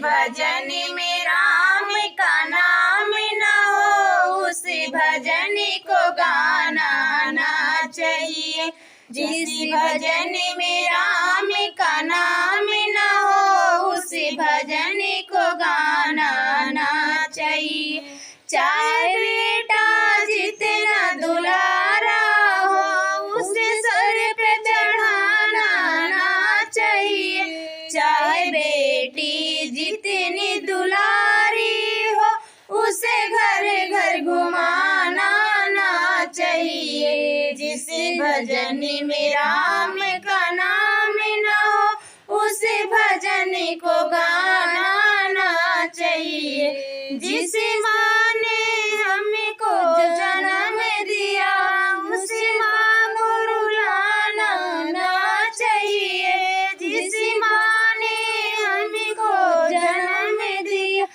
भजन में राम का नाम न हो, उस भजन को गाना ना चाहिए। जिस भजन में राम का नाम न हो, उस भजन को गाना ना चाहिए। चाहे बेटा जितना दुलारा हो, उसे सर पे चढ़ाना ना चाहिए। चाहे बेटी जितनी दुलारी हो, उसे घर घर घुमाना ना चाहिए। जिस भजन में राम का नाम न हो, उस भजन को गाना ना चाहिए। जिस माँ ने हमको जन्म दिया, उस माँ को रुलाना ना चाहिए। जिस माँ ने हमको जन्म दिया,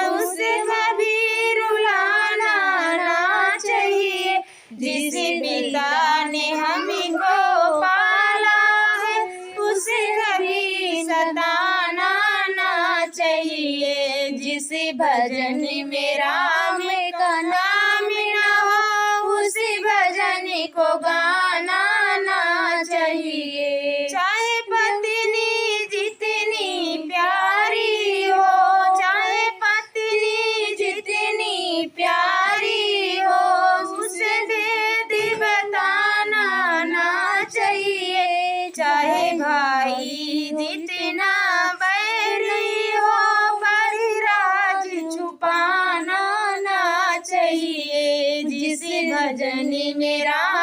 उसे कभी रुलाना ना चाहिए। जिस पिता ने हमको पाला है, उसे कभी सताना ना चाहिए। जिस भजन में राम का नाम न हो, उस भजन को गाना ना चाहिए। चाहे पत्नी जितनी प्यारी हो, चाहे पत्नी जितनी प्यारी हो, उसे दे बताना ना चाहिए। चाहे भाई जितना बैरी हो, परिराज छुपाना ना चाहिए। जिस भजन में राम